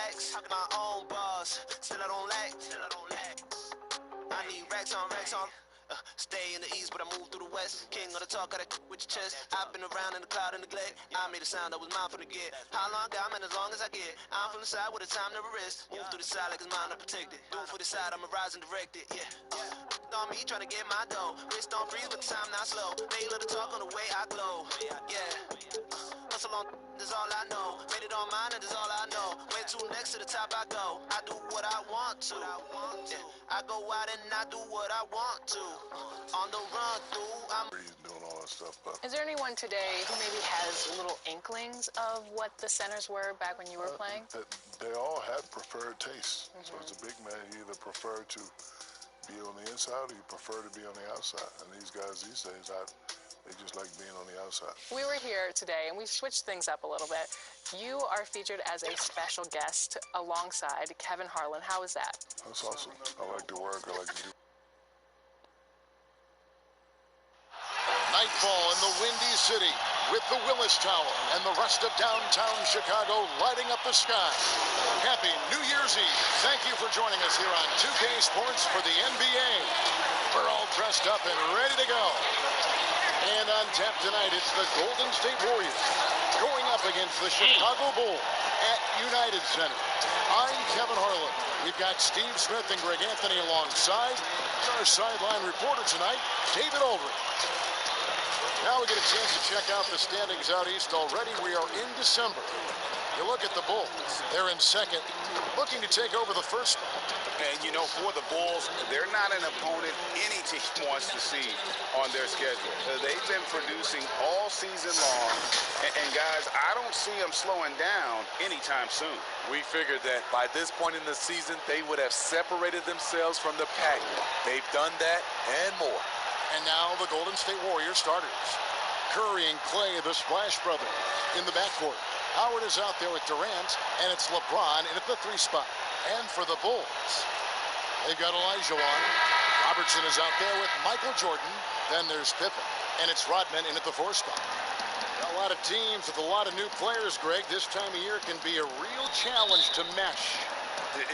legs, my own boss. Still I don't lack. I need racks on. Stay in the east, but I move through the west. King of the talk, got that with your chest. I've been around in the cloud and the glade. I made a sound that was mine from the get. How long I'm in as long as I get. I'm from the side with a time never rest. Move through the side like it's mine unprotected. Do it for the side, I'ma rise and direct it. Yeah. On me trying to get my dough. Wrist don't freeze, but the time not slow. They love to talk on the way I glow. Yeah. Hustle on, that's all I know. Made it on mine, and that's all I know. Way too next to the top I go. I do what I want to. Yeah. I go out and I do what I want to. On the run through, I'm doing all that stuff. But is there anyone today who maybe has little inklings of what the centers were back when you were playing? They all have preferred tastes. So as a big man, you either prefer to be on the inside or you prefer to be on the outside. And these guys these days, they just like being on the outside. We were here today, and we switched things up a little bit. You are featured as a special guest alongside Kevin Harlan. How is that? That's awesome. I like to work. I like to do. Nightfall in the Windy City with the Willis Tower and the rest of downtown Chicago lighting up the sky. Happy New Year's Eve. Thank you for joining us here on 2K Sports for the NBA. We're all dressed up and ready to go. And on tap tonight, it's the Golden State Warriors going up against the Chicago Bulls at United Center. I'm Kevin Harlan. We've got Steve Smith and Greg Anthony alongside. Our sideline reporter tonight, David Aldridge. Now we get a chance to check out the standings out east already. We are in December. You look at the Bulls. They're in second, looking to take over the first spot. And, you know, for the Bulls, they're not an opponent any team wants to see on their schedule. They've been producing all season long. And guys, I don't see them slowing down anytime soon. We figured that by this point in the season, they would have separated themselves from the pack. They've done that and more. And now the Golden State Warriors starters. Curry and Clay, the Splash Brothers, in the backcourt. Howard is out there with Durant, and it's LeBron in at the 3 spot. And for the Bulls, they've got Olajuwon. Robertson is out there with Michael Jordan. Then there's Pippen, and it's Rodman in at the 4 spot. A lot of teams with a lot of new players, Greg. This time of year can be a real challenge to mesh.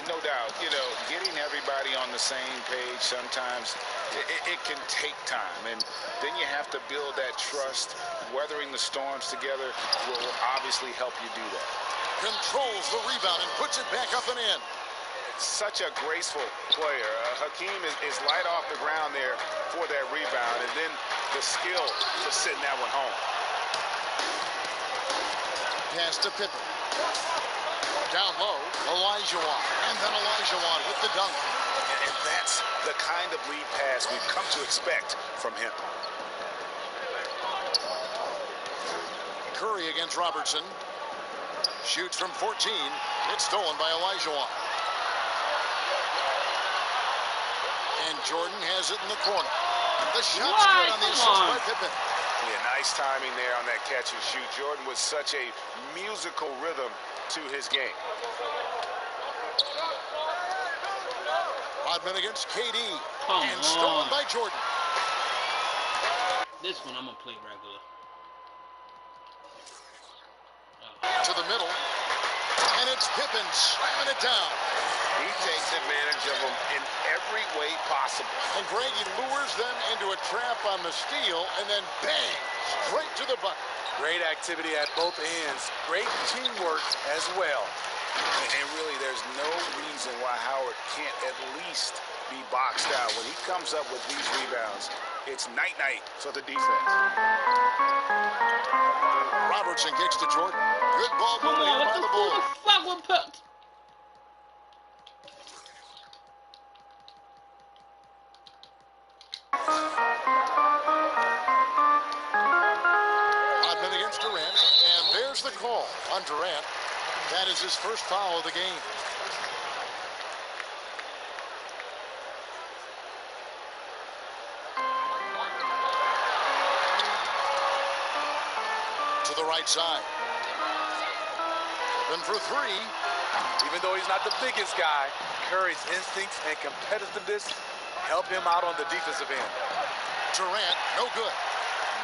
No doubt, you know, getting everybody on the same page sometimes, it can take time. And then you have to build that trust. Weathering the storms together will obviously help you do that. Controls the rebound and puts it back up and in. Such a graceful player. Hakeem is light off the ground there for that rebound. And then the skill to send that one home. Pass to Pippen. Down low, Olajuwon. And then Olajuwon with the dunk. And that's the kind of lead pass we've come to expect from him. Curry against Robertson. Shoots from 14. It's stolen by Olajuwon. And Jordan has it in the corner. The shot's good on the assist by Pippen. Yeah, nice timing there on that catch and shoot. Jordan was such a musical rhythm to his game. Rodman against KD. And stolen by Jordan. This one I'm going to play regular. To the middle. And it's Pippen slamming it down. He takes advantage of them in every way possible. And Greg, he lures them into a trap on the steal, and then bang, straight to the bucket. Great activity at both ends. Great teamwork as well. And really, there's no reason why Howard can't at least be boxed out. When he comes up with these rebounds, it's night-night for the defense. Robertson kicks to Jordan. Good ball movement here by the Bulls. What the fuck? Rodman against Durant, and there's the call on Durant. That is his first foul of the game. To the right side. Then for 3. Even though he's not the biggest guy, Curry's instincts and competitiveness help him out on the defensive end. Durant, no good.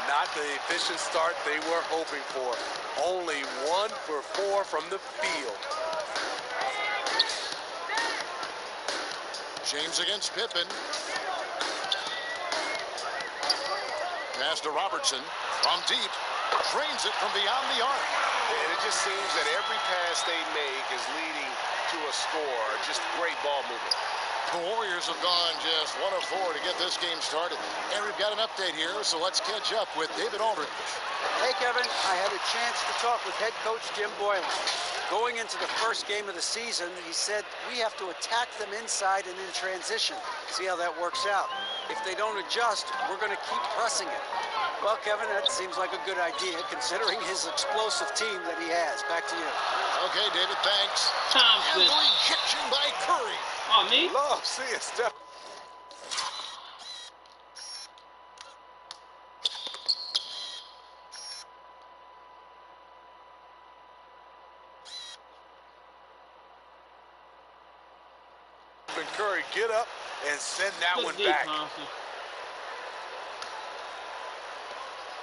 Not the efficient start they were hoping for. Only 1 for 4 from the field. James against Pippen. Pass to Robertson from deep. Drains it from beyond the arc. And it just seems that every pass they make is leading to a score. Just great ball movement. The Warriors have gone just 1 of 4 to get this game started. And we've got an update here, so let's catch up with David Aldridge. Hey, Kevin, I had a chance to talk with head coach Jim Boylan. Going into the first game of the season, he said we have to attack them inside and in transition. See how that works out. If they don't adjust, we're going to keep pressing it. Well, Kevin, that seems like a good idea, considering his explosive team that he has. Back to you. Okay, David, thanks. Thompson. And the rejection by Curry. Oh, me? Love seeing Steph. Curry, get up and send that Good one deep, back. Thompson.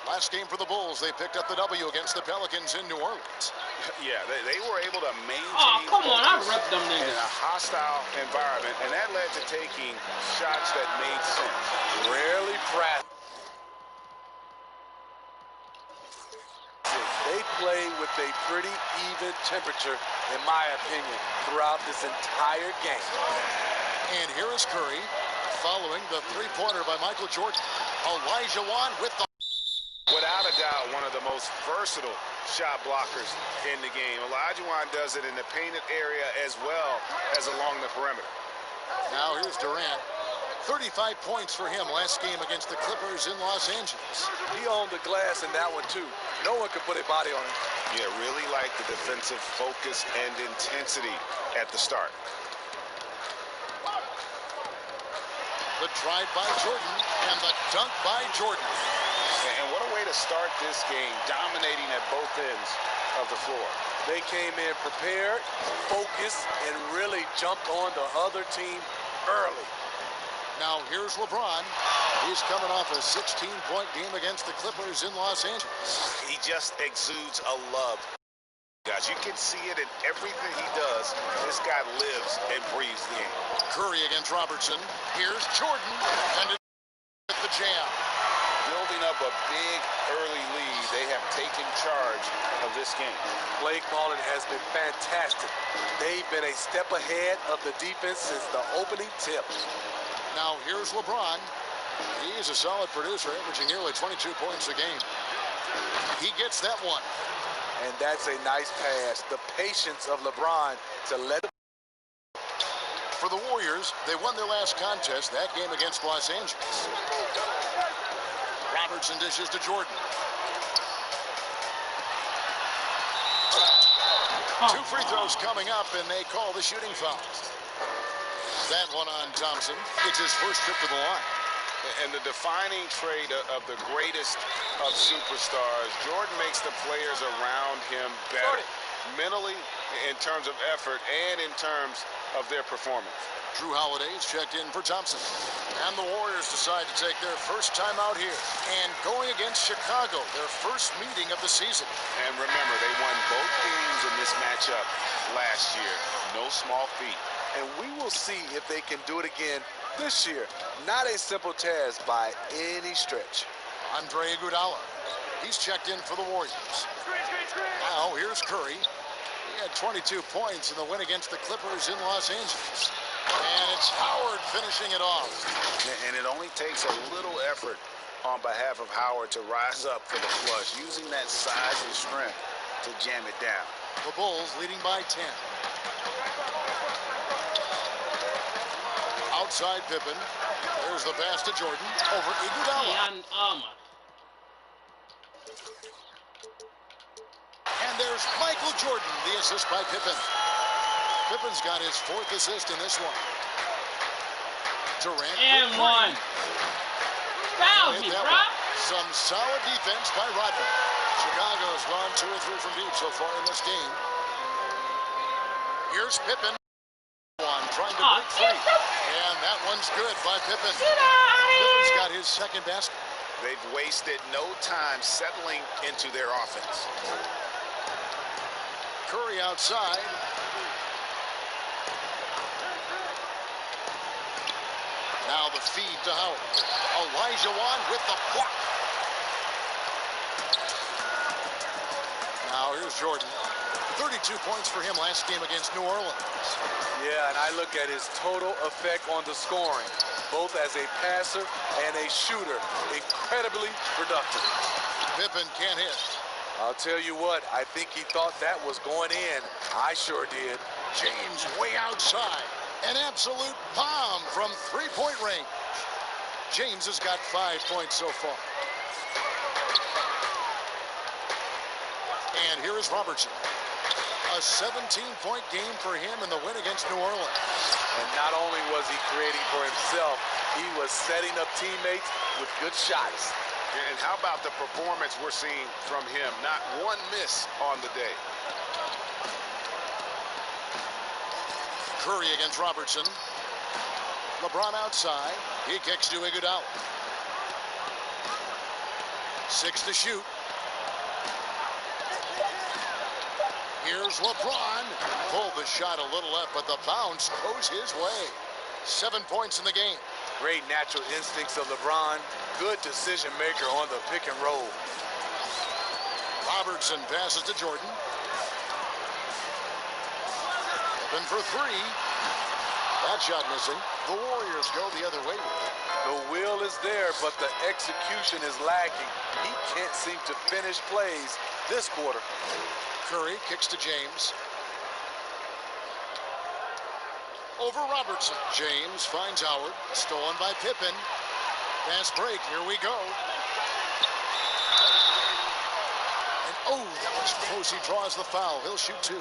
Last game for the Bulls, they picked up the W against the Pelicans in New Orleans. Yeah, they were able to maintain Oh, come on. I focus ripped them in niggas. a hostile environment, and that led to taking shots that made sense. Rarely practice. They play with a pretty even temperature, in my opinion, throughout this entire game. And here is Curry, following the three-pointer by Michael Jordan. Elijah Wan with the... Without a doubt, one of the most versatile shot blockers in the game. Olajuwon does it in the painted area as well as along the perimeter. Now here's Durant. 35 points for him last game against the Clippers in Los Angeles. He owned the glass in that one, too. No one could put a body on him. Yeah, really like the defensive focus and intensity at the start. The drive by Jordan and the dunk by Jordan. And what a way to start this game, dominating at both ends of the floor. They came in prepared, focused, and really jumped on the other team early. Now here's LeBron. He's coming off a 16-point game against the Clippers in Los Angeles. He just exudes a love. Guys, you can see it in everything he does. This guy lives and breathes the game. Curry against Robertson. Here's Jordan. And with the jam. Building up a big early lead, they have taken charge of this game. Play calling has been fantastic. They've been a step ahead of the defense since the opening tip. Now here's LeBron. He's a solid producer, averaging nearly 22 points a game. He gets that one. And that's a nice pass. The patience of LeBron to let it. For the Warriors, they won their last contest, that game against Los Angeles. Robertson dishes to Jordan. Two free throws coming up, and they call the shooting foul. That one on Thompson. It's his first trip to the line. And the defining trait of the greatest of superstars, Jordan makes the players around him better. Mentally, in terms of effort, and in terms of their performance. Drew Holiday's checked in for Thompson. And the Warriors decide to take their first time out here. And going against Chicago, their first meeting of the season. And remember, they won both games in this matchup last year. No small feat. And we will see if they can do it again this year. Not a simple task by any stretch. Andre Iguodala. He's checked in for the Warriors. Now here's Curry. He had 22 points in the win against the Clippers in Los Angeles. And it's Howard finishing it off. And it only takes a little effort on behalf of Howard to rise up for the flush, using that size and strength to jam it down. The Bulls leading by 10. Outside Pippen. There's the pass to Jordan over Iguodala. And there's Michael Jordan, the assist by Pippen. Pippen's got his fourth assist in this one. Durant. And one. Foul me, bro. Some solid defense by Rodman. Chicago's gone 2 or 3 from deep so far in this game. Here's Pippen. Trying to break free. And that one's good by Pippen. Pippen's got his second basket. They've wasted no time settling into their offense. Curry outside. Now the feed to Howard. Elijah Wan with the block. Now here's Jordan. 32 points for him last game against New Orleans. Yeah, and I look at his total effect on the scoring, both as a passer and a shooter. Incredibly productive. Pippen can't hit. I'll tell you what, I think he thought that was going in. I sure did. James way outside. An absolute bomb from three-point range. James has got 5 points so far. And here is Robertson. A 17-point game for him in the win against New Orleans. And not only was he creating for himself, he was setting up teammates with good shots. And how about the performance we're seeing from him? Not one miss on the day. Curry against Robertson. LeBron outside. He kicks to Iguodala. 6 to shoot. Here's LeBron. Pulled the shot a little left, but the bounce goes his way. 7 points in the game. Great natural instincts of LeBron. Good decision maker on the pick and roll. Robertson passes to Jordan. Open for three. That shot missing. The Warriors go the other way. The will is there, but the execution is lacking. He can't seem to finish plays this quarter. Curry kicks to James. Over Robertson. James finds Howard. Stolen by Pippen. Fast break. Here we go. And oh, that was close. He draws the foul. He'll shoot 2.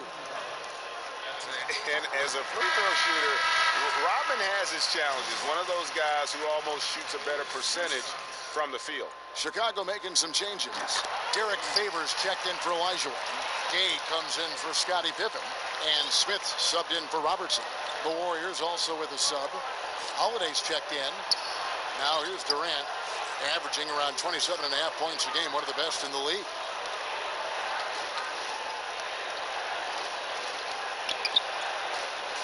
And as a free throw shooter, Rodman has his challenges. One of those guys who almost shoots a better percentage from the field. Chicago making some changes. Derek Favors checked in for Elijah. Gay comes in for Scottie Pippen. And Smith subbed in for Robertson. The Warriors also with a sub. Holiday's checked in. Now here's Durant, averaging around 27.5 points a game, one of the best in the league.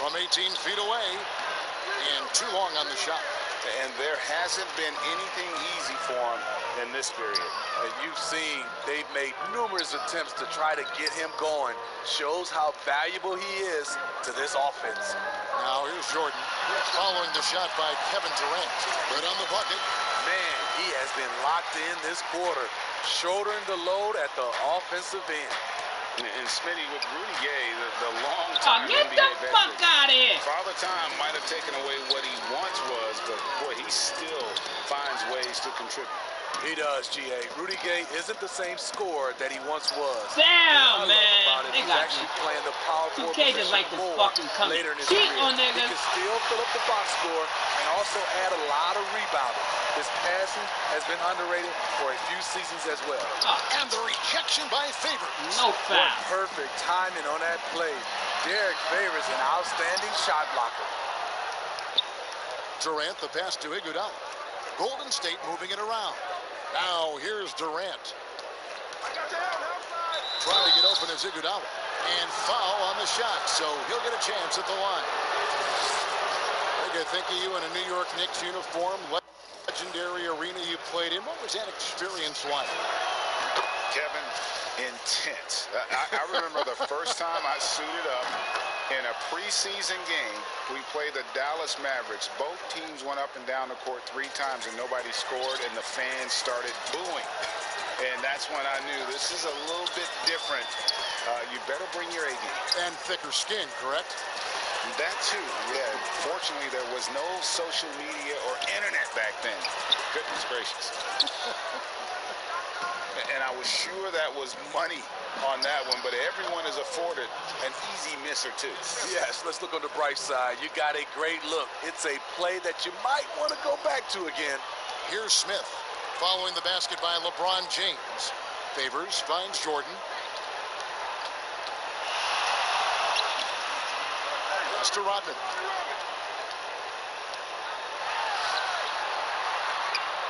From 18 feet away, and too long on the shot. And there hasn't been anything easy for him in this period. You've seen they've made numerous attempts to try to get him going. Shows how valuable he is to this offense. Now here's Jordan, following the shot by Kevin Durant. Good on the bucket. Man, he has been locked in this quarter, shouldering the load at the offensive end. And Smitty, with Rudy Gay, the long-time Get NBA the fuck veteran, out of here. Father Time might have taken away what he once was, but boy, he still finds ways to contribute. He does, G.A. Rudy Gay isn't the same scorer that he once was. Damn, man. They He's got actually playing the power forward 2K just like to more fucking come later in his cheat career. on He niggas. can still fill up the box score and also add a lot of rebounding. His passing has been underrated for a few seasons as well. And the rejection by Favors. No foul. What perfect timing on that play. Derek Favors, an outstanding shot blocker. Durant, the pass to Iguodala. Golden State moving it around. Now here's Durant. Trying to get open as Iguodala. And foul on the shot, so he'll get a chance at the line. I think of you in a New York Knicks uniform. Legendary arena you played in. What was that experience like? Kevin, intense. I remember the first time I suited up in a preseason game. We played the Dallas Mavericks. Both teams went up and down the court 3 times and nobody scored, and the fans started booing. And that's when I knew this is a little bit different. You better bring your A game. And thicker skin, correct? That too, yeah. Fortunately, there was no social media or internet back then. Goodness gracious. And I was sure that was money on that one, but everyone is afforded an easy miss or 2. Yes, let's look on the bright side. You got a great look. It's a play that you might want to go back to again. Here's Smith, following the basket by LeBron James. Favors finds Jordan. Pass to Rodman.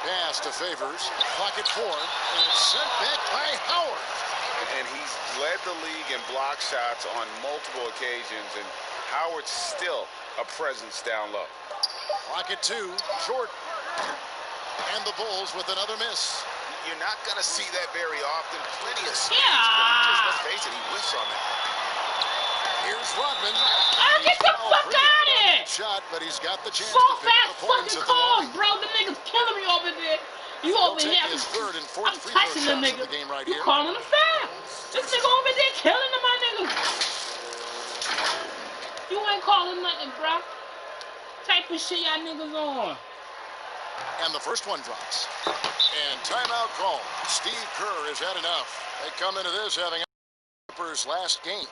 Pass to Favors. Pocket 4. And it's sent back by Howard. And he's led the league in block shots on multiple occasions, and Howard's still a presence down low. Clock at 2. Jordan. And the Bulls with another miss. You're not going to see that very often. Plenty of space, Yeah. but let's face it, he whiffs on that. Here's Rodman. Oh, get the fuck out of here! Shot, but he's got the chance So to pick fast up the points fucking at the calls, line. bro. The nigga's killing me over there. You He'll over take here. his third and fourth I'm free throw touching the shots nigga. of the game right You here. calling a foul. This nigga over there killing him, my nigga. You ain't calling nothing, bro. Type of shit y'all niggas on. And the first one drops. And timeout call. Steve Kerr has had enough. They come into this having Clippers last game.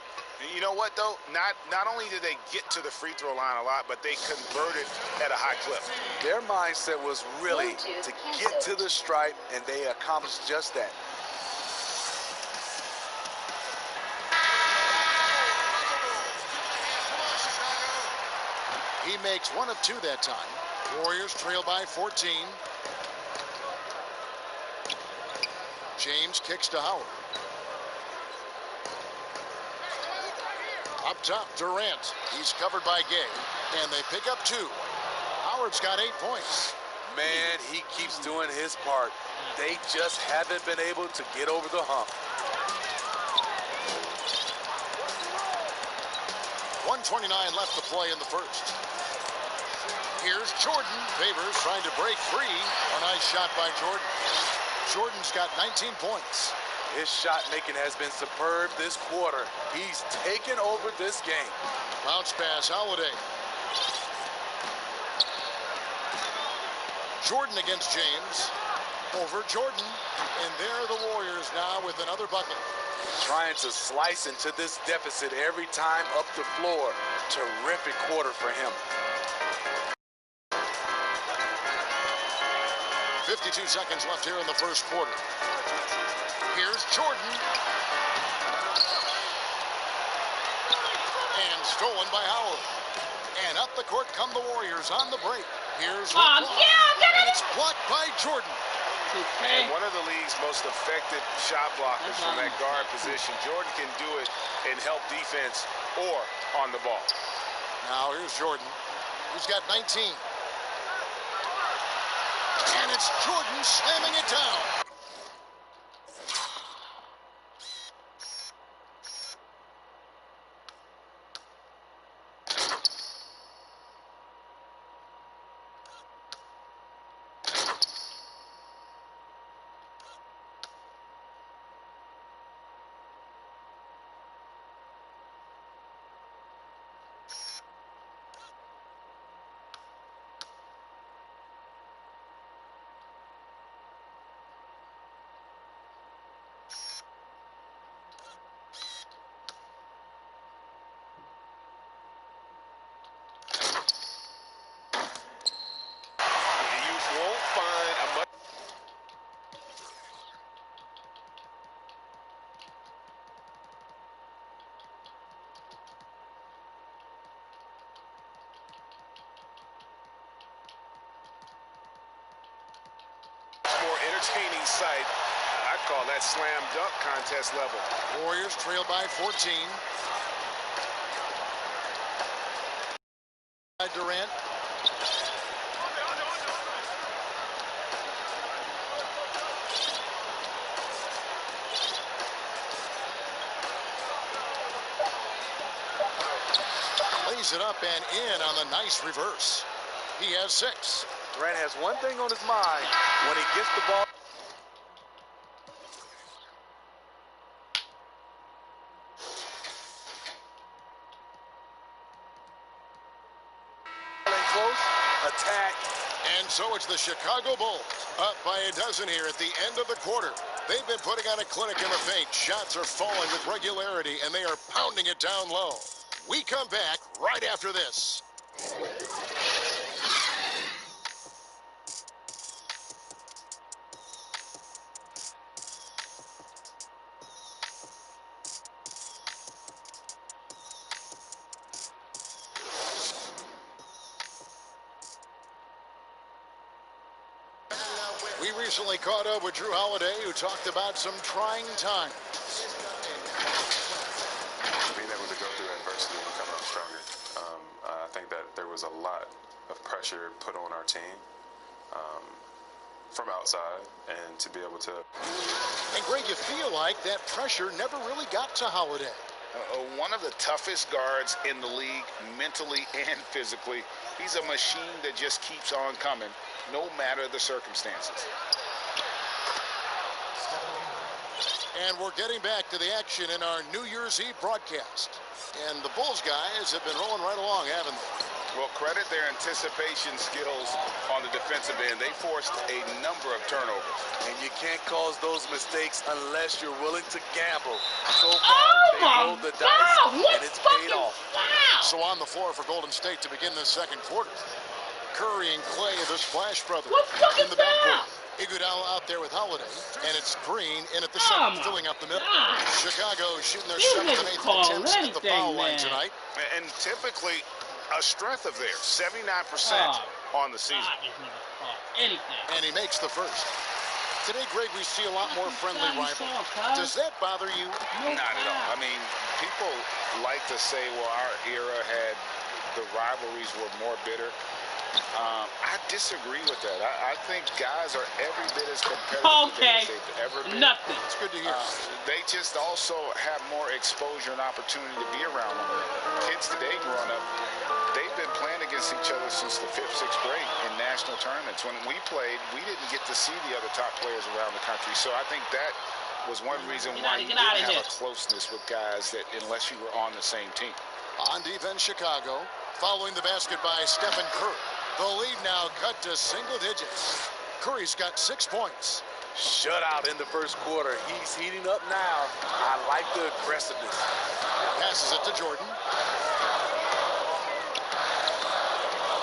You know what, though? Not only did they get to the free throw line a lot, but they converted at a high clip. Their mindset was really to get to the stripe, and they accomplished just that. He makes 1 of 2 that time. Warriors trail by 14. James kicks to Howard. Up top, Durant. He's covered by Gay, and they pick up 2. Howard's got 8 points. Man, he keeps doing his part. They just haven't been able to get over the hump. 1:29 left to play in the first. Here's Jordan. Favors trying to break free. A nice shot by Jordan. Jordan's got 19 points. His shot making has been superb this quarter. He's taken over this game. Bounce pass, Holiday. Jordan against James. Over Jordan. And there are the Warriors now with another bucket. Trying to slice into this deficit every time up the floor. Terrific quarter for him. 52 seconds left here in the first quarter. Here's Jordan. And stolen by Howard. And up the court come the Warriors on the break. Here's LeBron. And it's blocked by Jordan. And one of the league's most effective shot blockers from that guard position. Jordan can do it and help defense or on the ball. Now here's Jordan. He's got 19. And it's Jordan slamming it down. Entertaining sight. I'd call that slam dunk contest level. Warriors trail by 14. Durant. Lays it up and in on the nice reverse. He has 6. Durant has one thing on his mind when he gets the ball. Close, attack. And so it's the Chicago Bulls up by a dozen here at the end of the quarter. They've been putting on a clinic in the paint. Shots are falling with regularity, and they are pounding it down low. We come back right after this. We recently caught up with Drew Holiday, who talked about some trying times. Being able to go through adversity and come out stronger. think that there was a lot of pressure put on our team from outside, and to be able to... And Greg, you feel like that pressure never really got to Holiday. One of the toughest guards in the league, mentally and physically. He's a machine that just keeps on coming, no matter the circumstances. And we're getting back to the action in our New Year's Eve broadcast. And the Bulls guys have been rolling right along, haven't they? Well, credit their anticipation skills on the defensive end. They forced a number of turnovers. And you can't cause those mistakes unless you're willing to gamble. So far, they rolled the dice, and it's paid off. So on the floor for Golden State to begin the second quarter. Curry and Clay, the Splash Brothers, in the backcourt. Iguodala out there with Holiday, and it's Green in at the center, filling up the middle. Chicago shooting their 7th and 8th attempts at the foul line tonight. And typically, a strength of theirs, 79% on the season. And he makes the first. Today, Greg, we see a lot more friendly rivalry. Does that bother you? Not at all. I mean, people like to say, well, our era had the rivalries were more bitter. I disagree with that. I think guys are every bit as competitive as they've ever been. It's good to hear. They just also have more exposure and opportunity to be around one another. Kids today growing up, they've been playing against each other since the 5th, 6th grade in national tournaments. When we played, we didn't get to see the other top players around the country. So I think that was one reason why you didn't have a closeness with guys that unless you were on the same team. On defense, Chicago, following the basket by Stephen Curry. The lead now cut to single digits. Curry's got 6 points. Shutout in the first quarter. He's heating up now. I like the aggressiveness. Passes it to Jordan.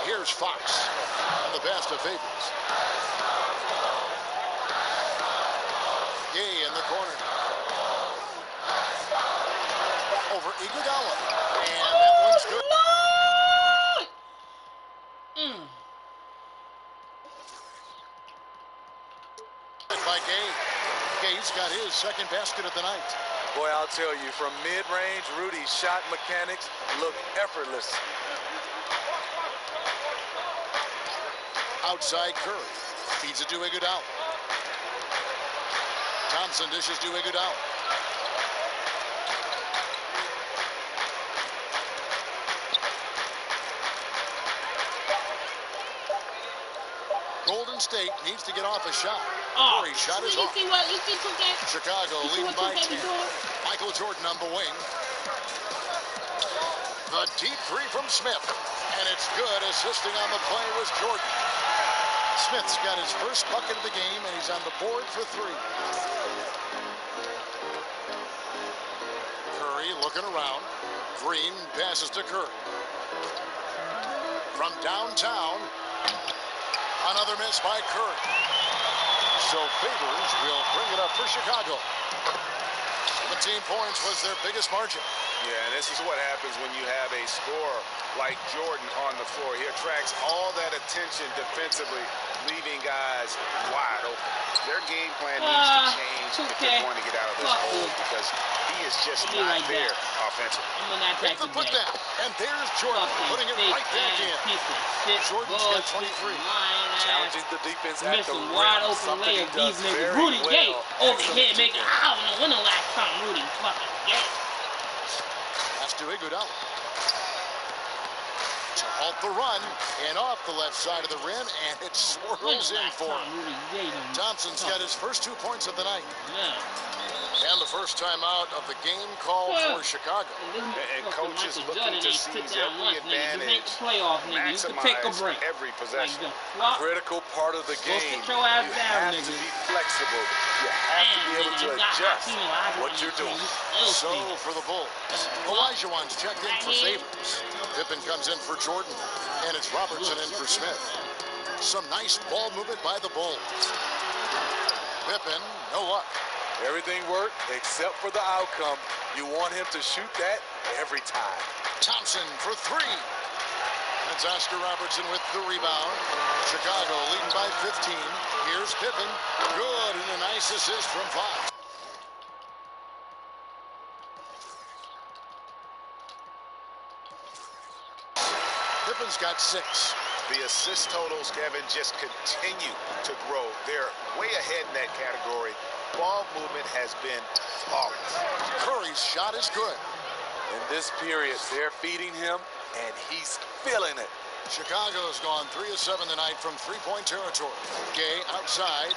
Here's Fox on the pass to Favors. Gay in the corner. Over Iguodala. And that one's good. By Gay. Gay's got his second basket of the night. Boy, I'll tell you, from mid-range, Rudy's shot mechanics look effortless. Outside Curry. Feeds it to Iguodala. Thompson dishes to Iguodala. Golden State needs to get off a shot. Curry's shot is off. Chicago leading by 10. Michael Jordan on the wing. The deep three from Smith. And it's good. Assisting on the play was Jordan. Smith's got his first bucket of the game, and he's on the board for 3. Curry looking around. Green passes to Curry. From downtown, another miss by Curry. So Favors will bring it up for Chicago. 17 points was their biggest margin. Yeah, and this is what happens when you have a scorer like Jordan on the floor. He attracts all that attention defensively, leaving guys wide open. Their game plan needs to change if they're going to get out of this hole because he is just not there offensively. Make the put down, and there's Jordan putting it right back in. Jordan's got 23. Challenging the defense at the rim. Wide open layup. These niggas. Rudy Gay over here making. I don't know when the last time Rudy fucking Gay. Pass to Iguodala. To halt the run, and off the left side of the rim, and it swirls in for him. Thompson's got his first 2 points of the night. And the first time out of the game call for Chicago. And coaches looking to seize every advantage, maximize every possession. Critical part of the game. You have to be flexible. You have to be able to adjust what you're doing. So for the Bulls, Olajuwon's checked in for Favors. Pippen comes in for Jordan, and it's Robertson in for Smith. Some nice ball movement by the Bulls. Pippen, no luck. Everything worked except for the outcome. You want him to shoot that every time. Thompson for 3. That's Oscar Robertson with the rebound. Chicago leading by 15. Here's Pippen. Good, and a nice assist from 5. Pippen's got 6. The assist totals, Kevin, just continue to grow. They're way ahead in that category. Ball movement has been flawless. Curry's shot is good. In this period, they're feeding him, and he's feeling it. Chicago's gone 3 of 7 tonight from three-point territory. Gay outside.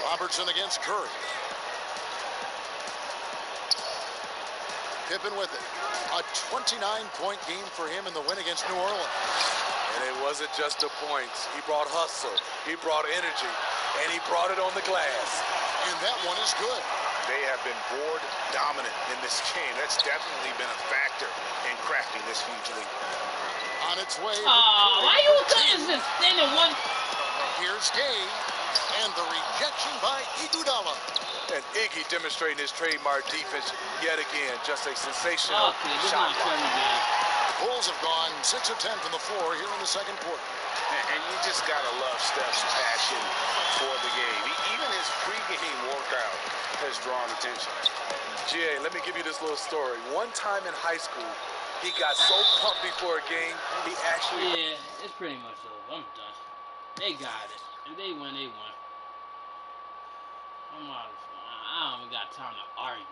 Robertson against Curry. Pippen with it. A 29-point game for him in the win against New Orleans. And it wasn't just the points. He brought hustle, he brought energy, and he brought it on the glass. And that one is good. They have been board dominant in this game. That's definitely been a factor in crafting this huge lead. On its way. Why you couldn't just stand in one? Here's Gay. And the rejection by Iguodala. And Iggy demonstrating his trademark defense yet again. Just a sensational Okay, this is shot not block. Curry game. The Bulls have gone 6 of 10 from the floor here in the second quarter. And you just got to love Steph's passion for the game. Even his pregame workout has drawn attention. G.A., let me give you this little story. One time in high school, he got so pumped before a game, he actually... Yeah, it's pretty much over. I'm done. They got it. If they win, they won. I'm out of I don't even got time to argue.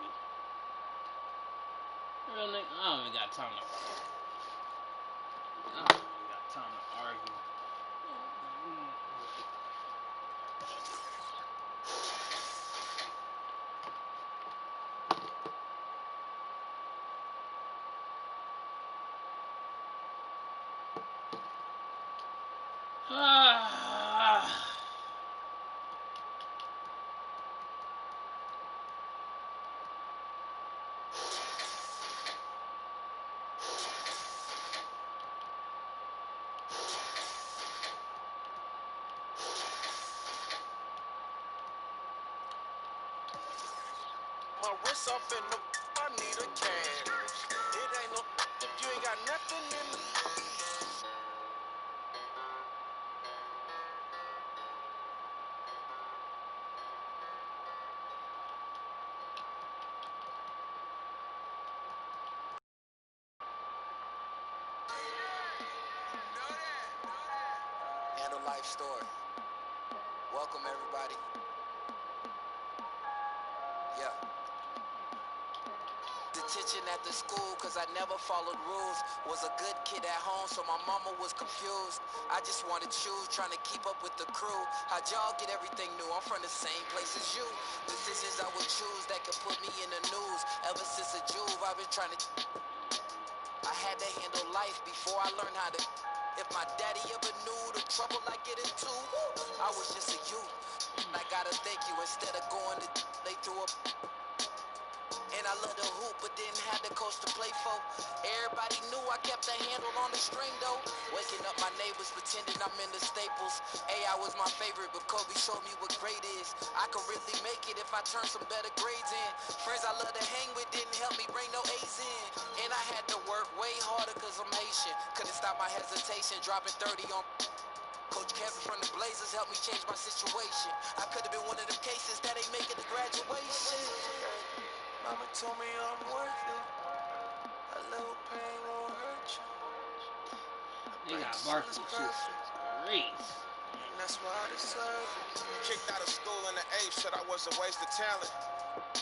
Really? I don't even got time to argue. I don't even got time to argue. My wrist up in the I need a cash. It ain't no if you ain't got nothing in the And a life story. Welcome everybody. Yeah. Detention at the school cause I never followed rules. Was a good kid at home so my mama was confused. I just wanted shoes trying to keep up with the crew. How'd y'all get everything new? I'm from the same place as you. Decisions I would choose that could put me in the news. Ever since a Juve I've been trying to I had to handle life before I learned how to if my daddy ever knew the trouble I get into, I was just a youth. I gotta thank you instead of going to they threw up. And I love the hoop, but didn't have the coach to play for. Everybody knew I kept a handle on the string, though. Waking up my neighbors, pretending I'm in the Staples. AI was my favorite, but Kobe showed me what great is. I could really make it if I turn some better grades in. Friends I love to hang with didn't help me bring no A's in. And I had to work way harder because I'm Haitian. Couldn't stop my hesitation, dropping 30 on... Coach Kevin from the Blazers helped me change my situation. I could have been one of them cases that ain't making the graduation. Mama told me I'm worth it. A little pain won't hurt you. They got varsity shit great. And that's why I deserve it. Kicked out of school in the 8th, said I was a waste of talent.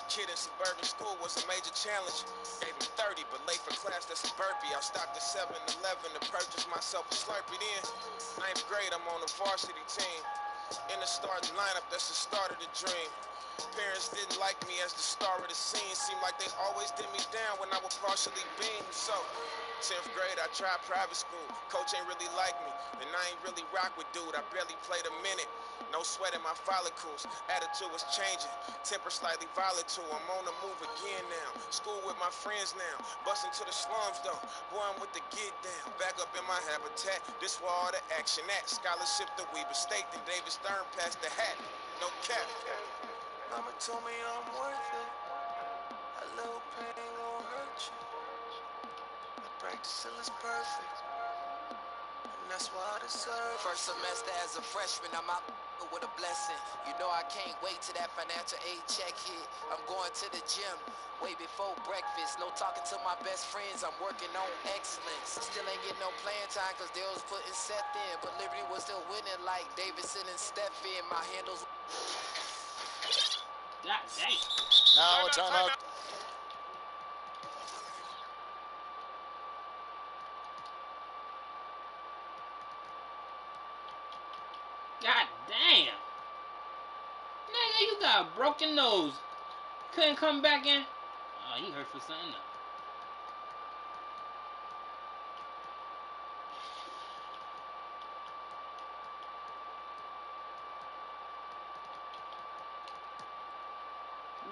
Kid in suburban school was a major challenge. Gave him 30, but late for class, that's a burpee. I stopped at 7-Eleven to purchase myself a Slurpee. Then, 9th grade, I'm on the varsity team. In the starting lineup, that's the start of the dream. Parents didn't like me as the star of the scene. Seemed like they always did me down when I would partially beam. So, 10th grade, I tried private school. Coach ain't really like me, and I ain't really rock with dude. I barely played a minute. No sweat in my follicles. Attitude was changing. Temper slightly violent too. I'm on the move again now. School with my friends now. Busting to the slums though. Boy, I'm with the get down. Back up in my habitat. This where all the action at. Scholarship to Weber State. Then David Stern passed the hat. No cap. Mama told me I'm worth it. A little pain won't hurt you. I practice till it's perfect. And that's what I deserve. First semester as a freshman, I'm out with a blessing. You know I can't wait till that financial aid check hit. I'm going to the gym way before breakfast. No talking to my best friends, I'm working on excellence. Still ain't getting no playing time cause they was putting Seth in. But Liberty was still winning like Davidson and Stephen. My handles. God dang. Now a timeout. God damn. Nigga, you got a broken nose. Couldn't come back in. Oh, he hurt for something else.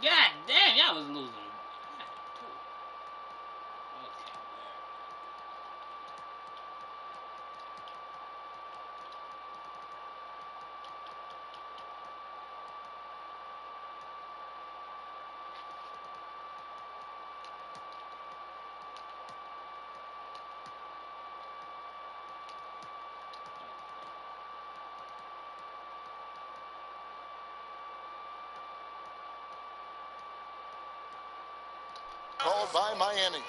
God damn, y'all was losing. Called by Miami.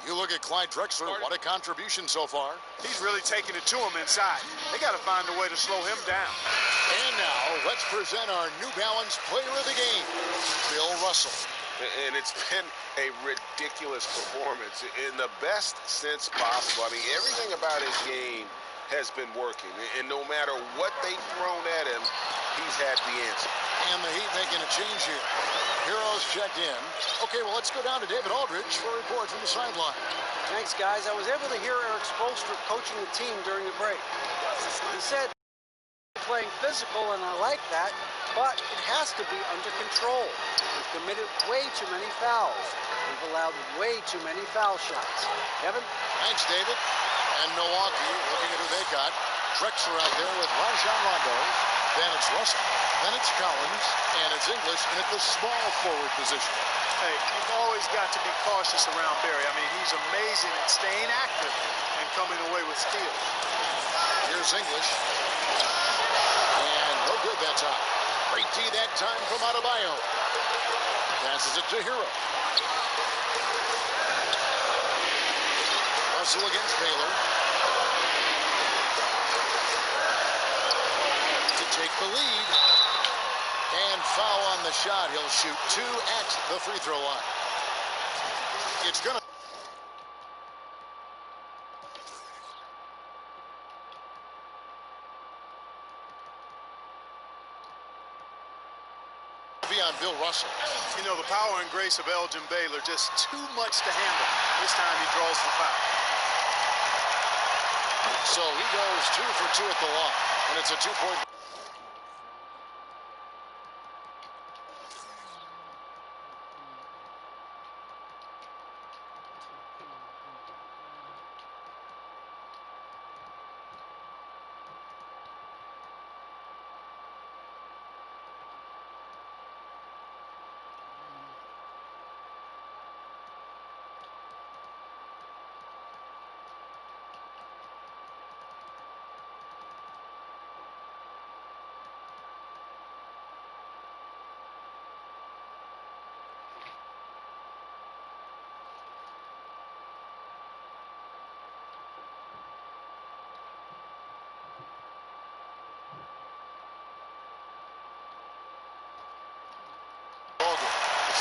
You look at Clyde Drexler, what a contribution so far. He's really taking it to him inside. They got to find a way to slow him down. And now, let's present our New Balance Player of the Game, Bill Russell. And it's been a ridiculous performance in the best sense possible. I mean, everything about his game has been working. And no matter what they've thrown at him, he's had the answer. And the Heat making a change here. Heroes checked in. Okay, well, let's go down to David Aldridge for a report from the sideline. Thanks, guys. I was able to hear Eric Spoelstra coaching the team during the break. He said, playing physical, and I like that, but it has to be under control. We've committed way too many fouls. We've allowed way too many foul shots. Kevin? Thanks, David. And Milwaukee, looking at who they got. Drexler out there with Rajon Rondo. Then it's Russell. Then it's Collins. And it's English in at the small forward position. Hey, you've always got to be cautious around Barry. I mean, he's amazing at staying active and coming away with steals. Here's English. And no good that time. Great D that time from Adebayo. Passes it to Hero. Russell against Baylor. To take the lead. And foul on the shot. He'll shoot 2 at the free throw line. It's going to be on Bill Russell. You know, the power and grace of Elgin Baylor, just too much to handle. This time he draws the foul. So he goes 2 for 2 at the line. And it's a 2-point.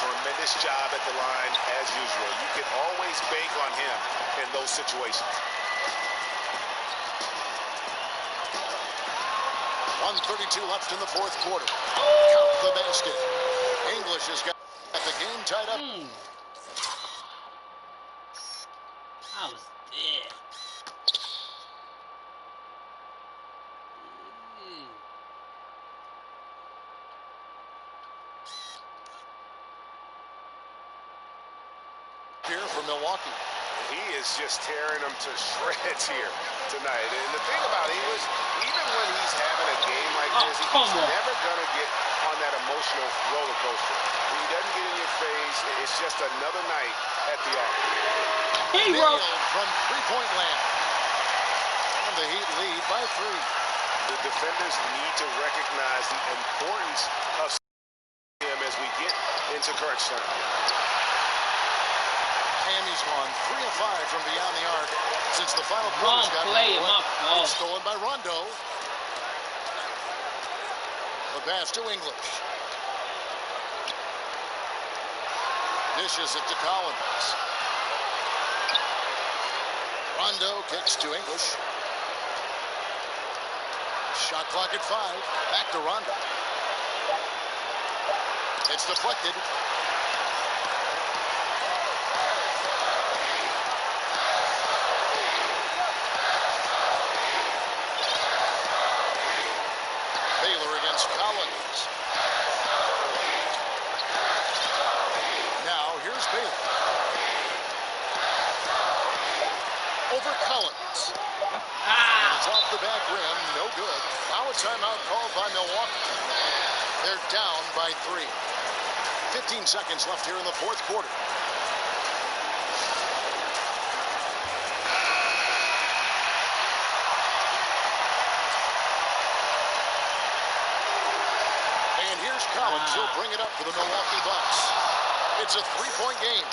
Tremendous job at the line as usual. You can always bank on him in those situations. 1:32 left in the fourth quarter. Count the basket. English has got the game tied up. I was dead. Here for Milwaukee. He is just tearing them to shreds here tonight. And the thing about English, even when he's having a game like this, he's never going to get on that emotional roller coaster. When he doesn't get in your face, it's just another night at the office. Nailed from three-point land. down. The Heat lead by 3. The defenders need to recognize the importance of him as we get into crunch time. Miami's gone 3 of 5 from beyond the arc since the final quarter's got underway. It's stolen by Rondo. The pass to English. Dishes it to Collins. Rondo kicks to English. Shot clock at 5. Back to Rondo. It's deflected. Baylor against Collins. Now here's Baylor. Over Collins. It's off the back rim. No good. Now a timeout called by Milwaukee. They're down by 3. 15 seconds left here in the fourth quarter. And here's Collins. He'll bring it up for the Milwaukee Bucks. It's a 3-point game.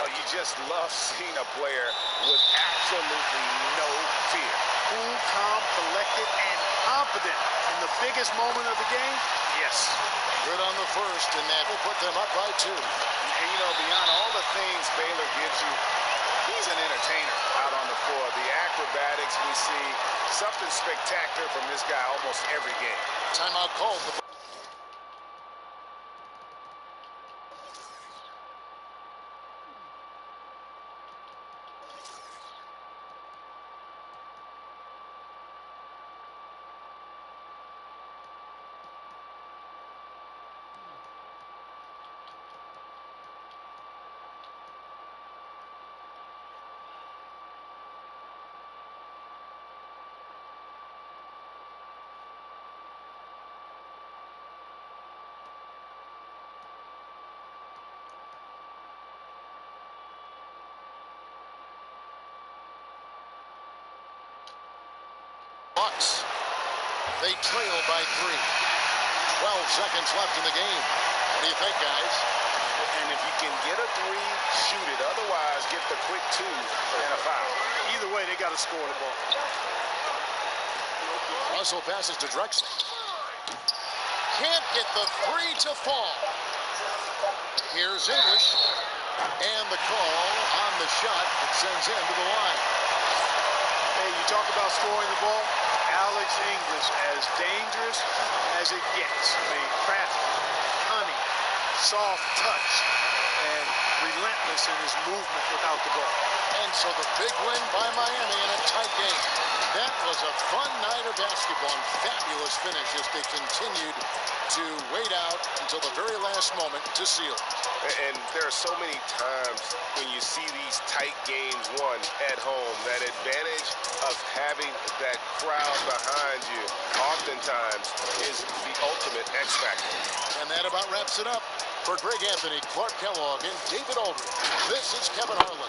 Oh, you just love seeing a player with absolutely no fear. Cool, calm, collected, and confident in the biggest moment of the game. Yes. Good on the first, and that will put them up by 2. And, you know, beyond all the things Baylor gives you, he's an entertainer out on the floor. The acrobatics we see, something spectacular from this guy almost every game. Timeout called. Bucks. They trail by 3. 12 seconds left in the game. What do you think, guys? And if you can get a 3, shoot it. Otherwise, get the quick 2 and a foul. Either way, they got to score the ball. Russell passes to Drexler. Can't get the 3 to fall. Here's English. And the call on the shot that sends him to the line. Hey, you talk about scoring the ball. Alex English, as dangerous as it gets. I mean, crafty, cunning, soft touch, and relentless in his movement without the ball. And so the big win by Miami in a tight game. That was a fun night of basketball and fabulous finish as they continued to wait out until the very last moment to seal. And there are so many times when you see these tight games won at home, that advantage of having that crowd behind you oftentimes is the ultimate X factor. And that about wraps it up. For Greg Anthony, Clark Kellogg, and David Aldridge, this is Kevin Harlan.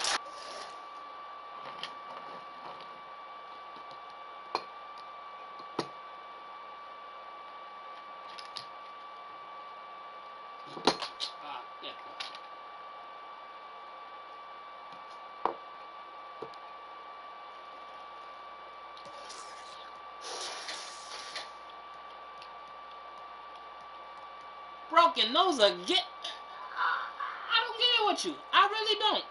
Broken nose again. I don't get it with you. I really don't.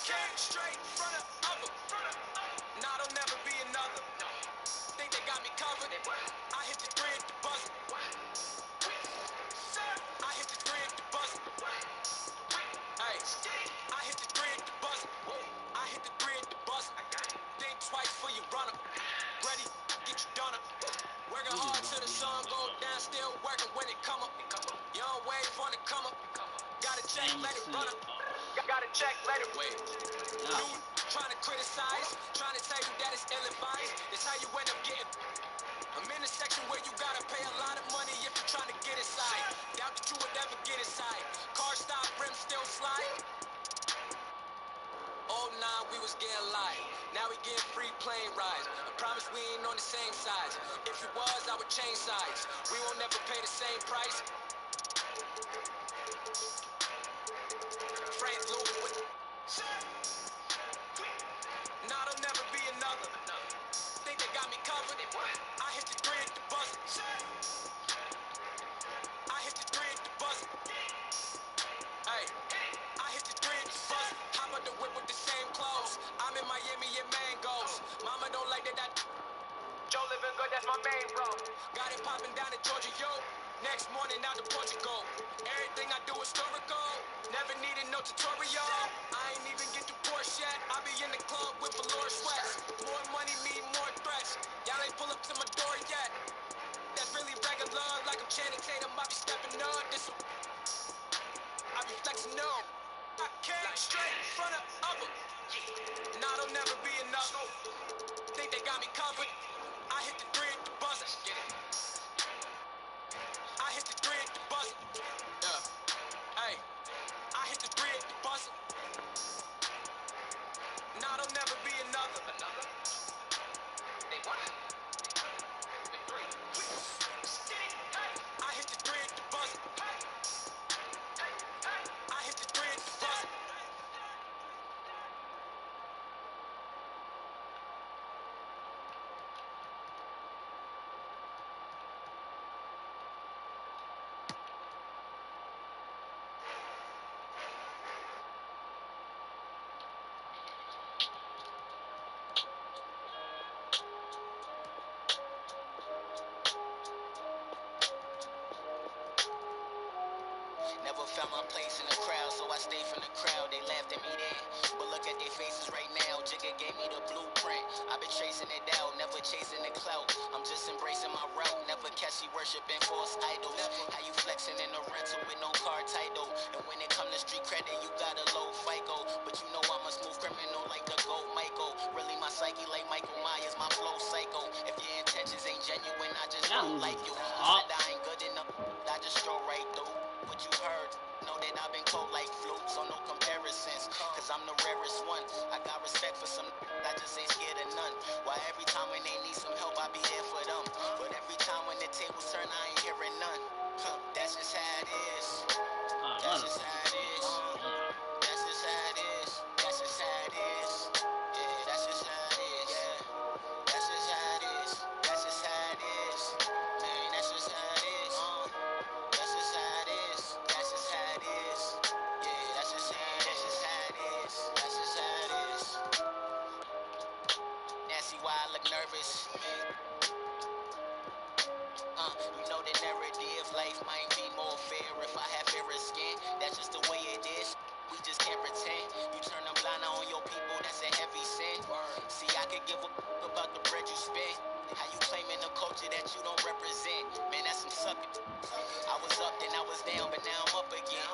Came straight front of them. Nah, there'll never be another. Think they got me covered. I hit the 3 at the buzzer. I hit the 3 at the buzzer. Hey, I hit the 3 at the buzzer. I hit the 3 at the buzzer. Think twice for you run up. Ready, get you done up. Working hard till the sun go down. Still working when it come up. Young wave on the come up. Gotta check, let it run up. Gotta check, let it wait. Trying to criticize, trying to tell you that it's ill-advised. It's how you end up getting I'm in a section where you gotta pay a lot of money if you're trying to get inside. Doubt that you would ever get inside. Car stop, rim still slide. Oh nah, we was getting live. Now we getting free plane rides. I promise we ain't on the same sides. If you was, I would change sides. We won't never pay the same price. Frank Luke with nah, there'll never be another. Think they got me covered? I hit the three at the buzzer. I hit the three at the buzzer. Hey, I hit the three at the buzzer. How about the whip with the same clothes? I'm in Miami and mangoes. Mama don't like that. Joe living good, that's my main bro. Got it popping down in Georgia, yo. Next morning out to Portugal. Everything I do historical. Never needed no tutorial. I ain't even get to Porsche yet. I be in the club with velour sweats. More money mean more threats. Y'all ain't pull up to my door yet. That's really regular. Like I'm Channing Tatum, I be stepping up. I be flexing up. I came straight front of upper. Nah, there'll never be another. Think they got me covered? I hit the three at the buzzer. I hit the three at the buzzer. Yeah. Hey, I hit the three at the buzzer. Nah, there'll never be another. They want it. I hit the three at the buzzer. I hit the three at the buzzer. Never found my place in the crowd, so I stayed from the crowd. They laughed at me then, but look at their faces right now. Jigga gave me the blueprint. I've been chasing it out, never chasing the clout. I'm just embracing my route, never catchy worshiping false idols. How you flexing in the rental with no car title? And when it come to street credit, you got a low FICO. But you know I'm a smooth criminal like the GOAT Michael. Really my psyche like Michael Myers, my flow psycho. If your intentions ain't genuine, I just don't like you. Who said I ain't good enough? I just stroll right through what you heard. Know that I've been cold like flute, so no comparisons. Cause I'm the rarest one. I got respect for some, I just ain't scared of none. Why every time when they need some help, I be there for them. But every time when the tables turn, I ain't hearing none. That's just how it is. That's just how it is. That's just how it is. That's just how it is. Yeah, that's just how it is. Yeah, that's just how it is. That's just how it is. Man, that's just how it is. That's just how it is. That's just how it is. Yeah, that's just how it is. That's just how it is. Now see why I look nervous. You know the narrative, life might be more fair if I have fairer skin. That's just the way it is. We just can't pretend. You turn a blind eye on your people, that's a heavy sin. See, I could give a about the bread you spend. How you claiming a culture that you don't represent? Man, that's some sucking. I was up, then I was down, but now I'm up again.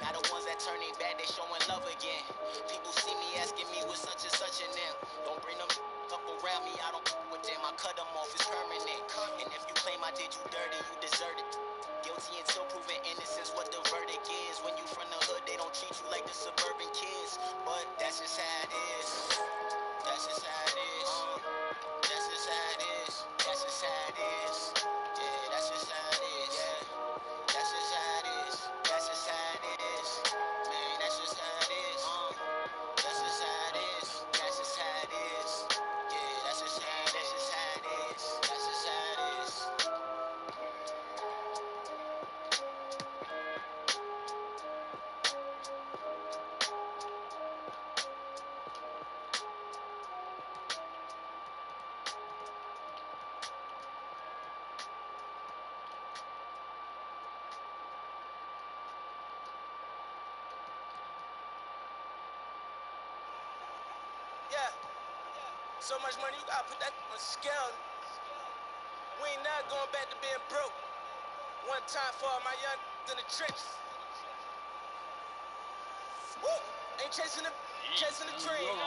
Now the ones that turn their back, they showing love again. People see me asking me what's such and such and them. Don't bring them up around me, I don't with them. I cut them off, it's permanent. And if you claim I did you dirty, you deserve it. Guilty until proven innocence, what the verdict is. When you from the hood, they don't treat you like the suburban kids. But that's just how it is. That's just how it is. That's just how it is. That's just how it is. Yeah, that's just how it is. Yeah, that's just how it is. That's just how it is. Man, that's just how it is. That's just how it is. That's just how it is. Yeah, that's just how it is. That's just how it is. Yeah. So much money, you gotta put that on the scale. We ain't not going back to being broke. One time for all my young in the trenches. Woo! Ain't chasing the dream.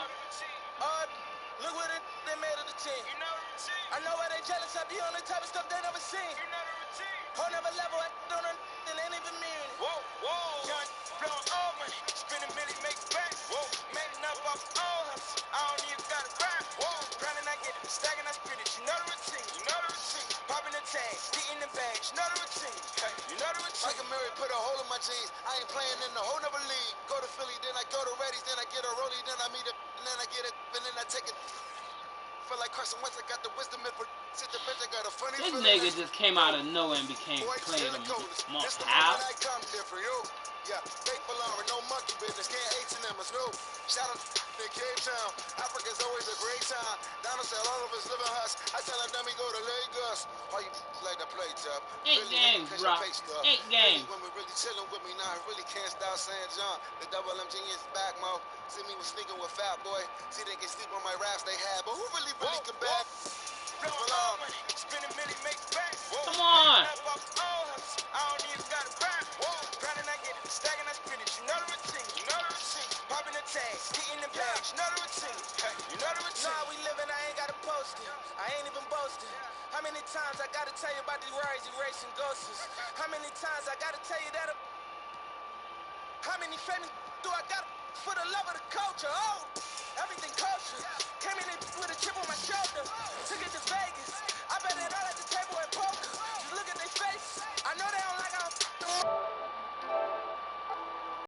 Look what they made of the team. You know the routine. I know why they jealous, I be on the type of stuff they never seen. You're not a routine. Whole never level, I don't know and ain't even mean. Whoa, whoa. Young, blowing all money, spending million, make back. Whoa, man up off all hustle. I don't even gotta rap. Whoa, grinding, I get it, stacking, I spit it. You know the routine, you know the routine. Popping the tags, getting the bags, you know the routine. Hey, you know the routine. Michael Murray put a hole in my jeans. I ain't playing in the whole nother league. Go to Philly, then I go to Reddy's, then I get a rollie, then I meet a, and then I get it, and then I take it. Feel like Carson Wentz, I got the wisdom and sit the bench, I got a funny This feeling. nigga just came out of nowhere and became playing a This the how? moment I come here for you. Yeah, faithful armor, no monkey business, can't H&M, it's new. Shout out to Cape Town, Africa's always a great time. Donald said all of us live in huts. I tell him, let me go to Lagos. All you like to play tough. 8 games, bro. 8 games. When we really chilling with me now, I really can't stop saying John. The double MG is back, mo. See me was sneaking with Fat Boy. See they can sleep on my raps they had, but who really can back? Blowing all money, spending million, make back. Come on. I don't even gotta rap. Grinding, I get it, stacking, I spit it. You know the routine, you know the routine. Popping the tags, getting the bags, you know the routine. Hey, you know the routine. Nah, we living, I ain't gotta post it. I ain't even boasting. How many times I gotta tell you about the rides, erasing ghosts? How many times I gotta tell you that? How many famous do I got for the love of the culture? Oh, everything kosher. Came in with a chip on my shoulder. Took it to Vegas.